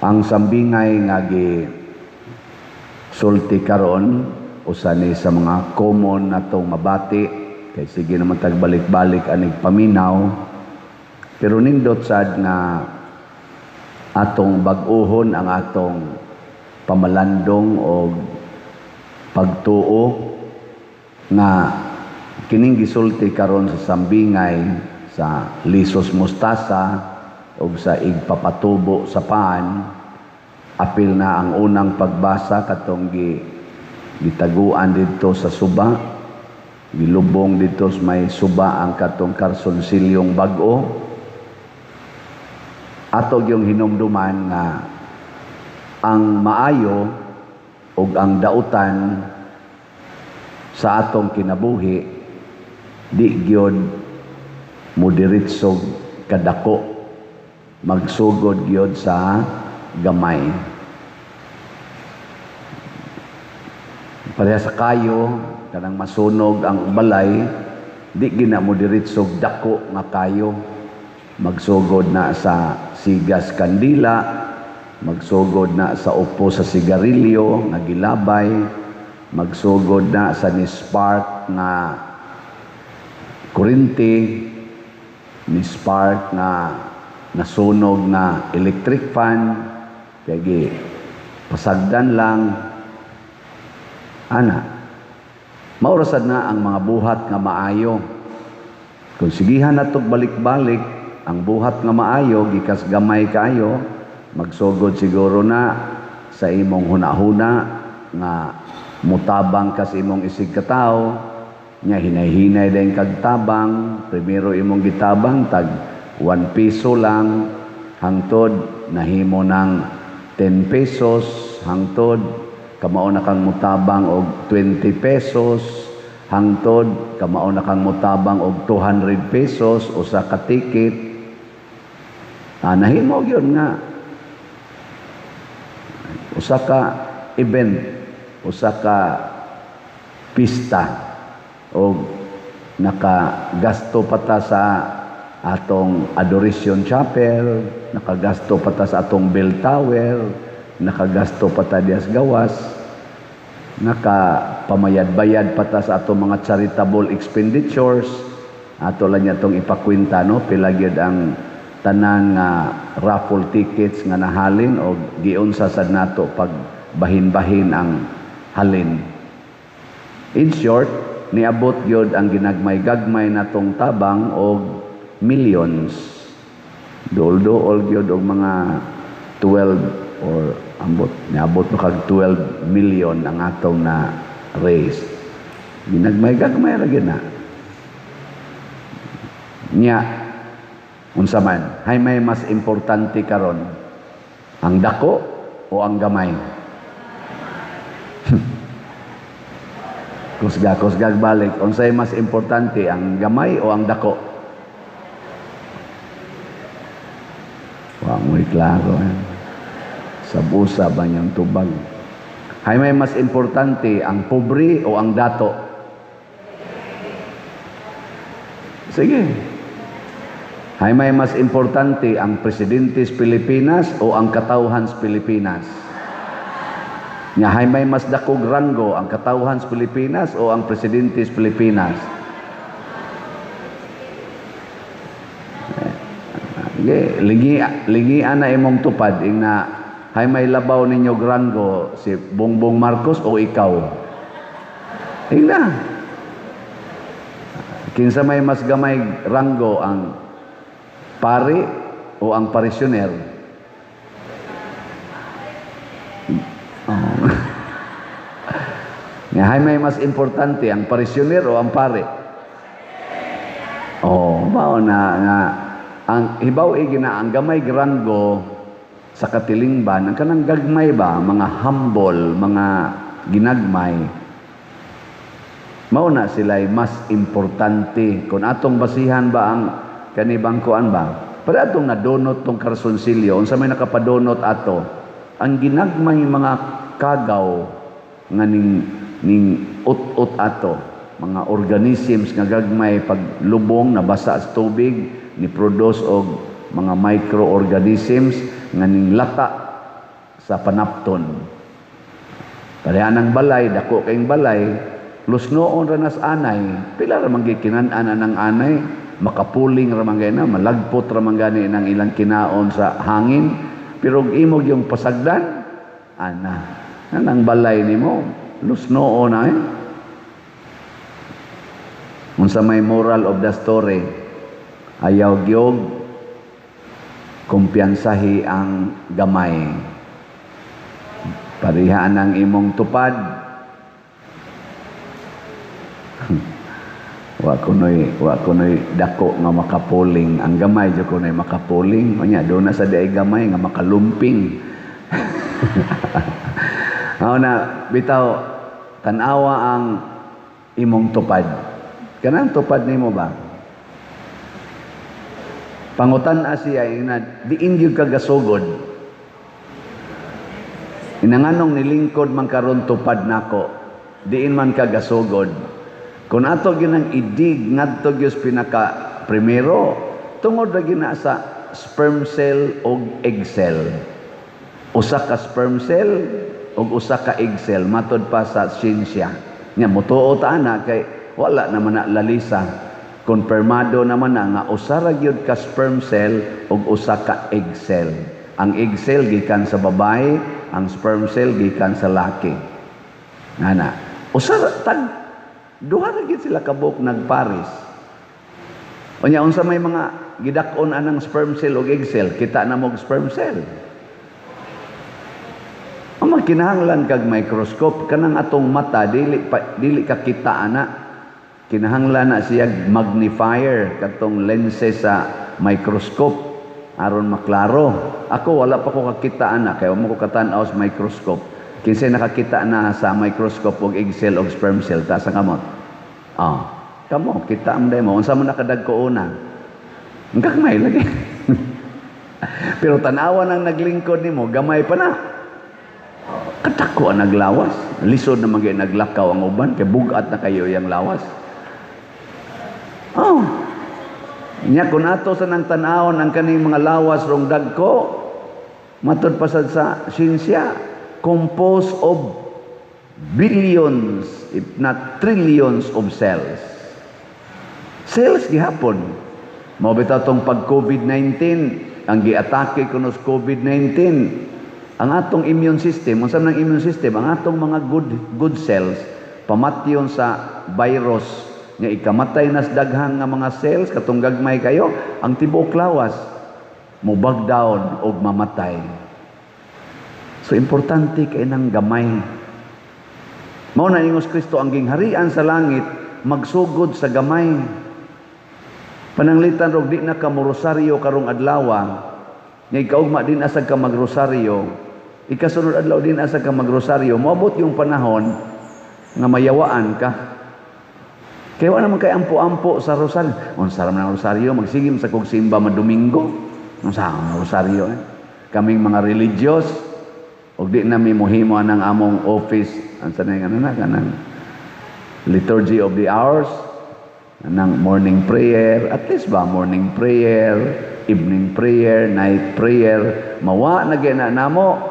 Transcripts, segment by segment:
Ang sambingay nga sulti karon usa ni sa mga common natong mabati kay sige naman tagbalik-balik anig paminaw, pero nindot sad nga atong bag-ohon ang atong pamalandong o pagtuo nga kining gisulti karon sa sambingay sa lisos mustasa o sa igpapatubo sa paan. Apil na ang unang pagbasa katong gitaguan dito sa suba, gilubong dito sa may suba ang katong karsonsilyong bag-o. Atog yung hinumduman nga ang maayo ug ang dautan sa atong kinabuhi di gyud moderitsog kadako, magsugod gyud sa gamay. Pareha sa kayo kanang masunog ang balay, di gina moderitsog dako nga kayo, magsugod na sa sigas kandila, magsugod na sa upo sa sigarilyo nga gilabay, magsugod na sa ni-spark nga kurinti, ni-spark nga nasunog na electric fan, kaya pasagdan lang. Ana, maurasad na ang mga buhat nga maayo. Kung sigihan natog balik-balik, ang buhat nga maayo, gikas gamay kayo, magsugod siguro na sa imong huna-huna nga mutabang kas imong isig katao, nya hinay-hinay din kagtabang, primero imong gitabang, tag 1 piso lang, hangtod nahimo ng 10 pesos, hangtod kamao na kang mutabang og 20 pesos, hangtod kamao na kang mutabang og 200 pesos usa ka ticket. Nahimo gyud nga usa ka event, usa ka pista, o nakagasto pa ta sa atong adoration chapel, nakagasto pa ta sa atong bell tower, nakagasto pa ta dias gawas, nakapamayad-bayad pa ta sa atong mga charitable expenditures. Ato lang itong ipakwenta, no? Pila gyud ang tanan nga raffle tickets nga nahalin o giunsa sad nato pag bahin-bahin ang halin. In short, niabot gyud ang ginagmay-gagmay natong tabang og millions. Dool-dool gyud og mga 12 or niabot mo kag 12 million ang atong na raise. Ginagmay-gagmay ra gyud na. Nya unsa man, hay may mas importante karon, ang dako o ang gamay? Kusga balik, unsay mas importante, ang gamay o ang dako? Wa mo klaro. Sa busa ba niyang tubag? Hay may mas importante, ang pobre o ang dato? Sige. Hay may mas importante, ang presidente sa Pilipinas o ang katawhan sa Pilipinas? Nya hay may mas dakog ranggo, ang katawhan sa Pilipinas o ang presidente sa Pilipinas? Lingian na imong tupad na hay may labaw ninyo ranggo, si Bongbong Marcos o ikaw? Tingna. Kinsa may mas gamay ranggo, ang pari o ang parisyoner? Hay may mas importante, ang parisyoner o ang pare? Mao na nga ang hibaw gina ang gamay ranggo sa katilingban, ang kanang gagmay ba, mga humble, mga ginagmay, mao na sila'y mas importante. Kung atong basihan ba ang kanibang kuan ba, para atong nadonot tong karsonsilyo, unsa may nakapadonot ato, ang ginagmay mga kagaw nga ning ut-ut ato, mga organisms nga gagmay pag lubong nabasa sa tubig, ni produce og mga microorganisms nga ning lata sa panapton. Pareha ng balay, dako kayong balay, lusnoon ra nas anay, pila ra man gikinan-ana ng anay, makapuling ra man gayna, malagpot ra man gani ng ilang kinaon sa hangin, pero imog yung pasagdan, ana, ang balay nimo, lusnoon na eh. Unsa may moral of the story, ayaw gyud kumpiyansahi ang gamay. Parihaan ang imong tupad. wa kunoy dako nga makapuling. Ang gamay jud kunoy makapuling. Unya do na sa diay gamay nga makalumping. Mao na bitaw tan-awa ang imong tupad. Kanang tupad nimo ba? Pangutan-a siya ina diin gyud ka gasugod. Inanganong nilingkod man karon tupad nako, diin man ka gasugod. Kung ato ginang idig ngadto gyud pinaka primero, tungod ra gina sa sperm cell og egg cell. Usa ka sperm cell og usa ka egg cell matud pa sa siyensya. Nya motuo ta ana kay wala naman na lalisa. Konfirmado naman na nga usa ra gyud ka sperm cell ug usa ka egg cell. Ang egg cell gikan sa babae, ang sperm cell gikan sa laki. Ngana, usa tag duha ra gyud sila kabuk nagpares. Unya unsa may mga gidak-on anang sperm cell ug egg cell, kita na mo sperm cell. Ang kinahanglan kag microscope kanang atong mata dili ka kita ana. Kinahanglan na siya magnifier katong lenses sa microscope aron maklaro. Ako wala pa ko kakita ana kay mo ko katan-aw sa microscope. Kinsay nakakita na sa microscope og egg cell og sperm cell ta sa kamot. Kamo kita am mo unsa man nakadagko una. Gagmay lagi. Pero tan-awan ang naglingkod nimo gamay pa na. Katako ang naglawas. Lisod na magay naglakaw ang uban kay bugat na kayo yang lawas. Nya kun ato sa nang tan-awon ang kaning mga lawas rong dagko matud pa sad sa siyensya composed of billions if not trillions of cells. Cells gihapon. Mao bitaw tong pag COVID-19 ang giatake kuno sa COVID-19 ang atong immune system, unsa nang immune system, ang atong mga good cells pamatyon sa virus nga ikamatay nas daghang nga mga cells katong gagmay kayo ang tibuok lawas mo bag down og mamatay. So importante kay nang gamay. Mao na ingos Kristo ang gingharian sa langit magsugod sa gamay. Pananglitan rog di na ka rosaryo karong adlaw nga ikaugma din asag ka magrosaryo, ikasunod adlaw din asag ka magrosaryo, moabot yung panahon nga mayawaan ka. Kaya wala naman kay ampo-ampo sa rosaryo. Unsa man ang rosaryo, magsigim sa kog simba madomingo. Unsa ang rosaryo? Kaming mga religious, og di na mi mohimo anang among office, ansa na kanang liturgy of the hours, anang morning prayer, at least ba morning prayer, evening prayer, night prayer, mawa na gina namo.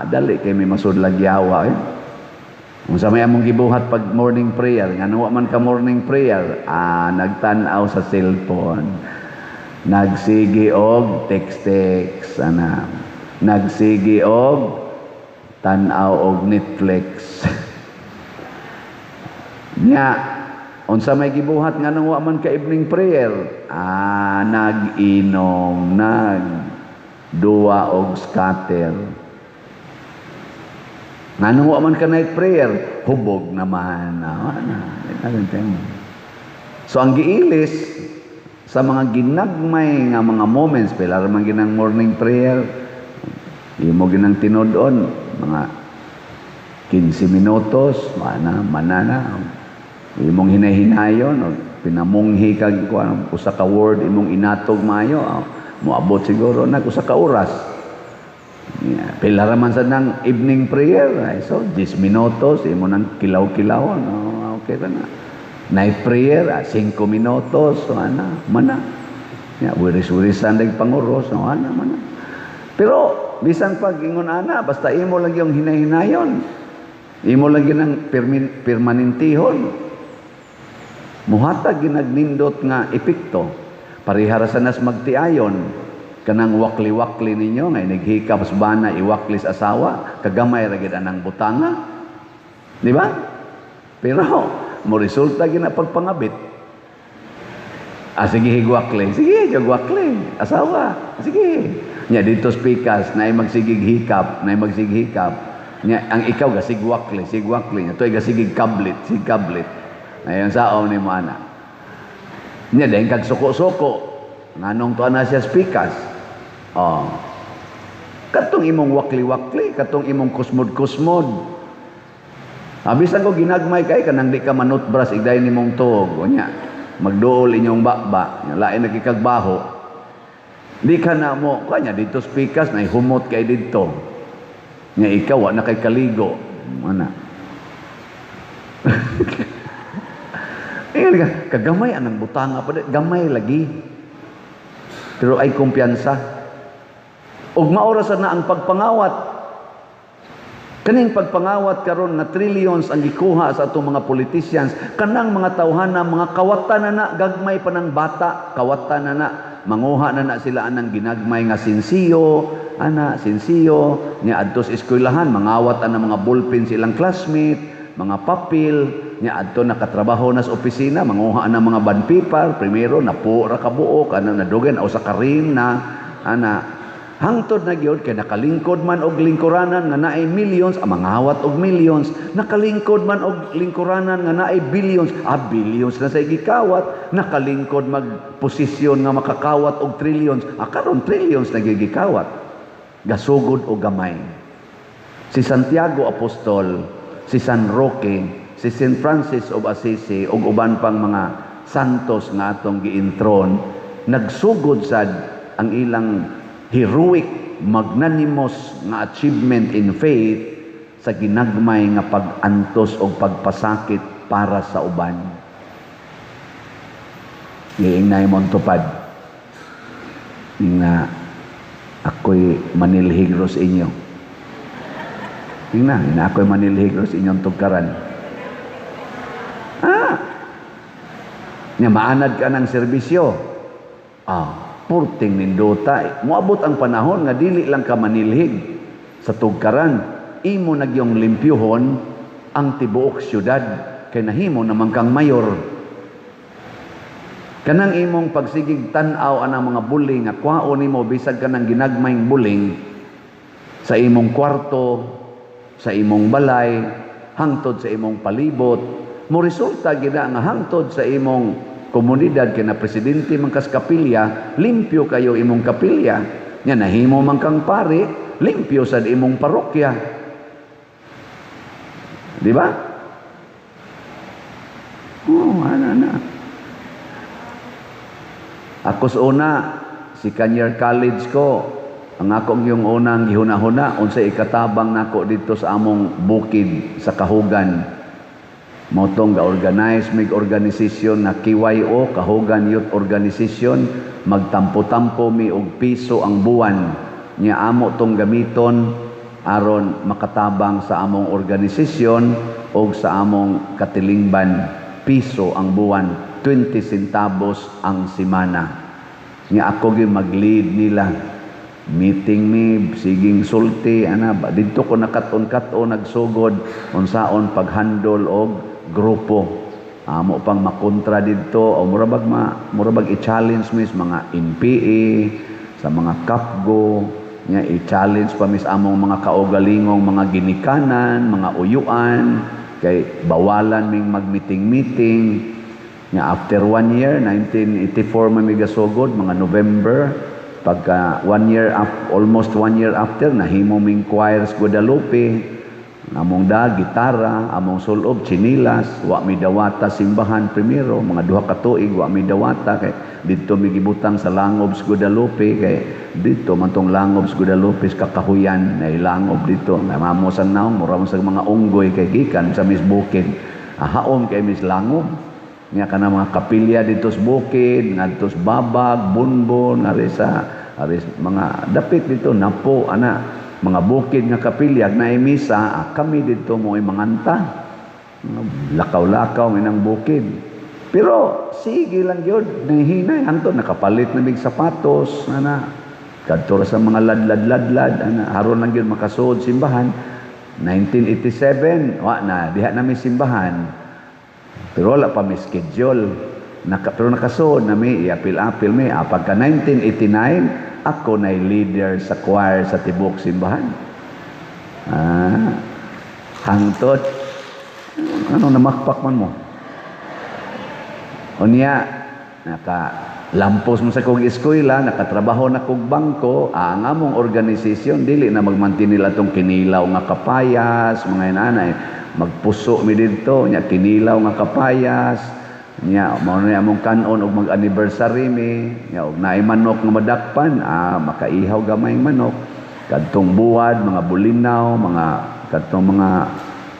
Dali kay may masudlag yawa Kung sa may among gibuhat pag morning prayer, nga nawa man ka morning prayer, nagtan-aw sa cellphone, nagsigi og text, nagsigi og tan-aw og Netflix. Nya, unsa may gibuhat nga nawa man ka evening prayer, nag-inom, nagduwa og scatter. Nga wa man ka night prayer, hubog naman. So ang giilis sa mga ginagmay nga mga moments, pila ra man ginang morning prayer, imo ginang tinod-on mga 15 minutos, manana. Imong hinay-hinayon, pinamunghi kag usa ka word imong inatog maayo, moabot siguro nag usa ka oras. Pila ra man sa nang evening prayer, so 10 minutos imo nang kilaw-kilawon. Okay ra na. Night prayer 5 minutos, mana. Ya, wiris-wirisan dag panguros, mana. Pero bisan pag ingon ana, basta imo lang yung hinay-hinayon, imo lang yun ang permanentihon, muhatag ginagnindot nga epekto. Parihara sa nas magtiayon, kanang wakli-wakli ninyo, ngay naghikap sa bana, iwaklis asawa, kagamay ra gid anang butanga. Di ba? Pero, mo resulta gina pagpangabit. Sige, higwakli. Sige, higwakli. Asawa. Sige. Nya, dito spikas, na magsigig hikap, na magsigig hikap. Nya, ang ikaw, gasigwakli, sigwakli. Nya, ito'y gasigig kablit, sigkablit. Ngayon, saan ni mo, anak? Nya, dahil kag suko-suko. Nanong to na siya spikas. Katong imong wakli-wakli, katong imong kusmod-kusmod. Bisan ko ginagmay kay kanang di ka manutbras igday nimong tuog. Nya, magduol inyong bakba. Nya, lain nakikagbaho. Di ka na mo, kanya dito spikas, na humot kay dito. Nya, ikaw, na kay kaligo. Mana? Kagamay anang butanga pa. Gamay lagi. Pero ay kumpiyansa. Ug maorasan na ang pagpangawat. Kaning pagpangawat karon na trillions ang gikuha sa atong mga politicians, kanang mga tawhana, mga kawatan na gagmay pa ng bata, kawatan na manguha na sila anang ginagmay nga sinsiyo, sinsiyo, niya adto sa eskwelahan, mangawat ang mga ballpen silang classmate, mga papel, niya adto nakatrabaho na sa opisina, manguha ng mga bond paper, primero napo ra kabuok, nadugen o sa karim na, hangtod na gyud kay nakalingkod man og lingkuranan nga naay millions, mangawat og millions, nakalingkod man og lingkuranan nga naay billions, billions na say gikawat, nakalingkod magposisyon nga makakawat og trillions, karon trillions na gigikawat. Gasugod og gamay. Si Santiago Apostol, si San Roque, si St. Francis of Assisi ug uban pang mga santos nga atong giintron, nagsugod sad ang ilang heroic, magnanimous nga achievement in faith sa ginagmay nga pag-antos o pagpasakit para sa uban. Giingnay mong tupad nga ako'y manilhigro sa inyo. Tingnan, na ako'y manilhigro sa inyong tugkaran. Nga maanad ka ng serbisyo. Purting nindota. Moabot ang panahon nga dili lang ka manilhig sa tugkaran. Imo nagyong limpyuhon ang tibuok syudad kay nahimo naman kang mayor. Kanang imong pagsigig tan-aw anang mga buling nga kwaon nimo bisag kanang ginagmayng buling sa imong kwarto, sa imong balay, hangtod sa imong palibot, mo resulta gina nga hangtod sa imong komunidad kay na presidente man kas kapilya, limpyo kayo imong kapilya. Nya nahimo man kang pare, limpyo sad imong parokya. Di ba? Ako sa una, si Kanyar College ko, ang akong yung unang gihuna-huna, unsay ikatabang nako dito sa among bukid sa Kahugan. Motong ga-organize mig organisasyon na KYO, Kahugan Youth Organization, magtampo-tampo mi og piso ang buwan. Nya amo tong gamiton aron makatabang sa among organisasyon o sa among katilingban. Piso ang buwan, 20 centavos ang semana. Nya ako gyud mag-lead nila. Meeting mi, siging sulti, dito ko nakaton-katon nagsugod unsaon pag-handle og grupo. Amo pang makontra dito o murabag i-challenge mis mga NPA sa mga kapgo, nya i-challenge pa mis among mga kaugalingong mga ginikanan, mga uyuan, kay bawalan ming mag-meeting-meeting. Nya after 1 year, 1984 mamigasugod, mga November, pagka almost 1 year after, nahimo ming choirs Guadalupe, among gitara, among sulob, chinilas, wa mi dawata simbahan primero, mga 2 ka tuig, wa mi dawata, kay dito mi gibutang sa Langobs Guadalupe, kay dito man tong Langobs Guadalupe kakahuyan, na ilangob dito, namamos ang naong, mura sa mga unggoy, kay gikan sa Miss Bukid, haom kay Miss Langob, nga ka na mga kapilya dito sa bukid, nga dito sa Babag, Bunbon, nga sa aris mga dapit dito napo ana mga bukid nga kapilyag na misa kami dito mo manganta. Lakaw-lakaw inang bukid. Pero sige lang yun, nahihinay hangtod nakapalit na mig sapatos ana kadto sa mga ladlad-ladlad ana aron lang yun makasuod simbahan. 1987 wa na diha na may simbahan. Pero wala pa may schedule. Pero nakasuod na may iapil-apil may pagka 1989 ako na leader sa choir sa tibok simbahan. Hangtod ano namakpak man mo? Unya lampos mo sa kong eskwela, nakatrabaho na kong bangko, ang among organisasyon dili na magmantin nila tong kinilaw nga kapayas, mga inanay, magpuso mi dito, nya kinilaw nga kapayas, nya mao na among kanon og mag-anniversary mi, nya og naay manok nga madakpan, makaihaw gamay manok, kadtong buwad, mga bulinaw, mga kadtong mga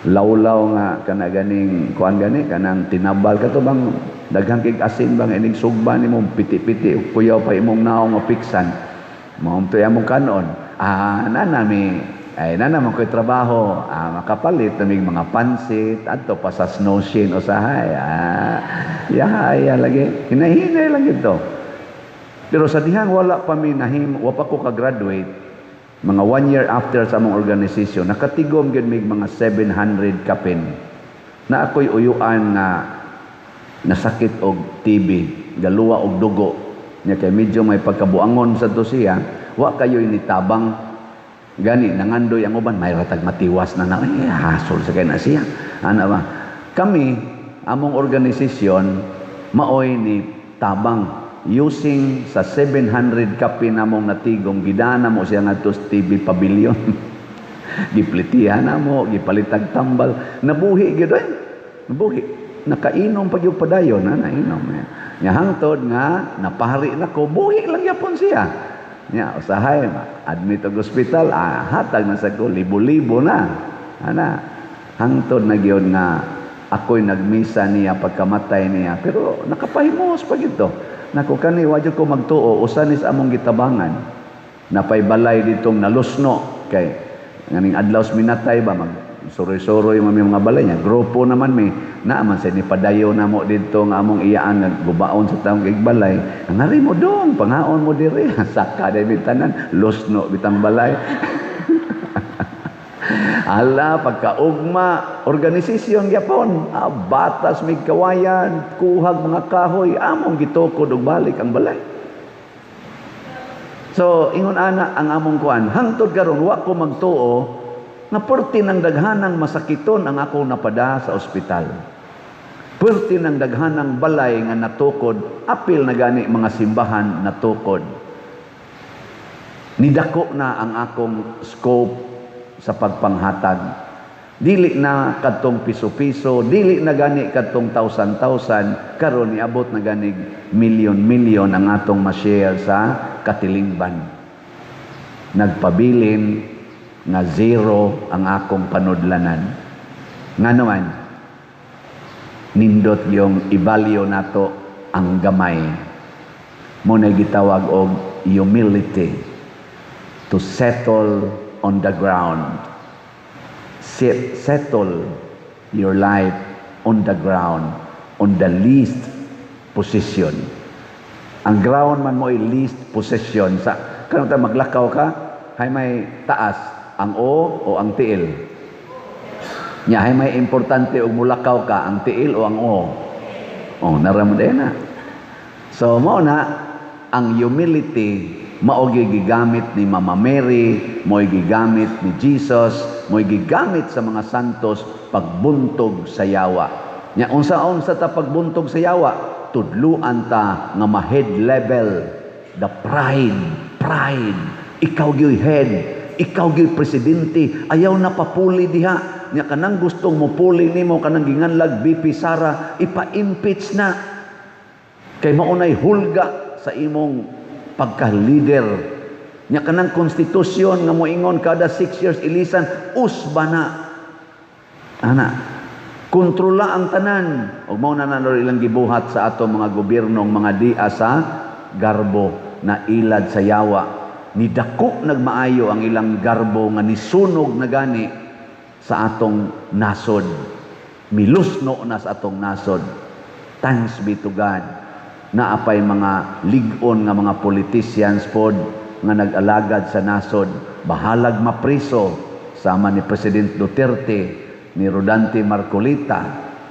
lawlaw nga kana ganing kuan gani kanang tinabal kato bang daghang kig asin bang ining sugba nimo piti-piti kuyaw pa imong naong nga piksan mao to among kanon nana man ko'y trabaho makapalit namig mga pansit adto pa sa snow shin usahay yahay lagi hinahinay lang ito pero sa dihang wala pa mi wa pa ko ka-graduate mga 1 year after sa among organisasyon, nakatigom gyud mig mga 700 kapin. Na ako'y uyuan nga nasakit og TB, galuwa og dugo. Nya kay medyo may pagkabuangon sa to siya, wa kayo initabang gani nangandoy ang uban may ratag matiwas na hasol sa kay na siya. Ana ba? Kami among organisasyon maoy ni tabang using sa 700 kapi namong natigong gidana mo siya ngadto sa TV Pavilion giplitihan na mo gipalitag tambal nabuhi gyud nabuhi nakainom pa gyud padayon nainom nya hangtod nga napahari nako buhi lang yapon siya nya usahay admit og hospital hatag na sa ko libo-libo na ana hangtod na gyud nga ako'y nagmisa niya pagkamatay niya pero nakapahimos pa gito nako kani wa jud ko magtuo usa ni sa among gitabangan napay balay ditong nalusno kay nganing adlaw minatay ba mag soroy-soroy mga balay niya grupo naman mi naaman sa ni padayo na mo dito nga among iyaan nga gubaon sa taong igbalay ngari mo dong pangaon mo diri saka day bitanan lusno bitang balay ala pagkaugma organisasyon gyapon batas mig kawayan kuhag mga kahoy among gitukod og balik ang balay so ingon ana ang among kuan hangtod karon wa ko magtuo nga perti ng daghanang masakiton ang ako napada sa ospital perti ng daghanang balay nga natukod apil na gani mga simbahan natukod nidako na ang akong scope sa pagpanghatag dili na kadtong piso-piso dili na gani kadtong tausan-tausan karon niabot na gani milyon-milyon ang atong ma-share sa katilingban nagpabilin nga zero ang akong panudlanan nga naman nindot yung ibalyo nato ang gamay mo na gitawag og humility to settle on the ground. Settle your life on the ground, on the least position. Ang ground man mo ay least possession. Kung maglakaw ka, hay may taas, ang o ang tiil. Nya hay may importante og mulakaw ka, ang tiil o ang o. Naramod na. So, mo na, ang humility mao'y gigamit ni Mama Mary, mo'y gigamit ni Jesus, mo'y gigamit sa mga santos pagbuntog sa yawa. Nya unsa-unsa ta pagbuntog sa yawa, tudluan ta nga ma-head level, the pride. Ikaw gyud head, ikaw gyud presidente, ayaw na papuli diha. Nya kanang gustong mo puli nimo kanang ginganlag BP Sara, ipa-impeach na. Kay maunay hulga sa imong pagka-leader nya kanang konstitusyon nga moingon kada 6 years ilisan usba na ana kontrola ang tanan ug mao na nanor ilang gibuhat sa ato mga gobyernong mga dia sa garbo na ilad sa yawa. Ni dako nagmaayo ang ilang garbo nga nisunog na gani sa atong nasod. Milusno na sa atong nasod. Thanks be to God. Naapay mga ligon nga mga politicians pod nga nag-alagad sa nasod. Bahalag mapriso sama ni President Duterte, ni Rodante Marcolita,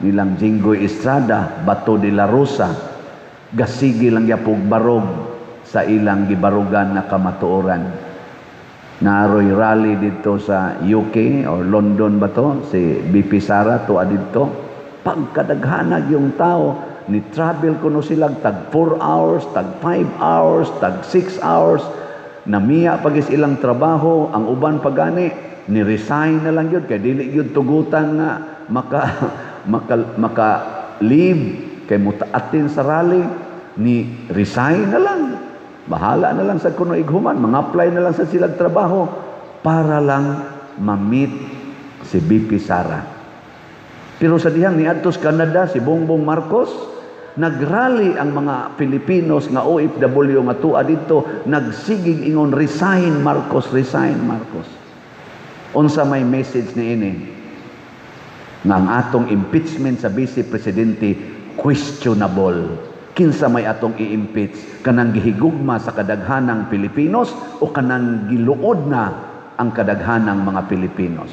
nilang Jinggoy Estrada, Bato de la Rosa. Gasigi lang yapog barog sa ilang gibarugan na kamatuoran. Naaroy rally dito sa UK or London ba to? Si BP Sara tuwa dito. Pagkadaghanag yung tao, ni travel kuno sila tag 4 hours, tag 5 hours, tag 6 hours. Namiya pagis ilang trabaho, ang uban pagani ni resign na lang yun kay dili yun tugutan nga maka leave kay mutaatin sa rally, ni resign na lang. Bahala na lang sa kuno ighuman, mga-apply na lang sa silang trabaho para lang ma-meet si BP Sara. Pero sa dihang ni adtos Canada si Bongbong Marcos, nagrally ang mga Pilipinos nga OFW nga tuwa dito, nagsigig ingon, resign Marcos, resign Marcos. Unsa may message ni ini? Nga ang atong impeachment sa Vice Presidente questionable. Kinsa may atong i-impeach? Kanang gihigugma sa kadaghanang Pilipinos o kanang giluod na ang kadaghanang mga Pilipinos?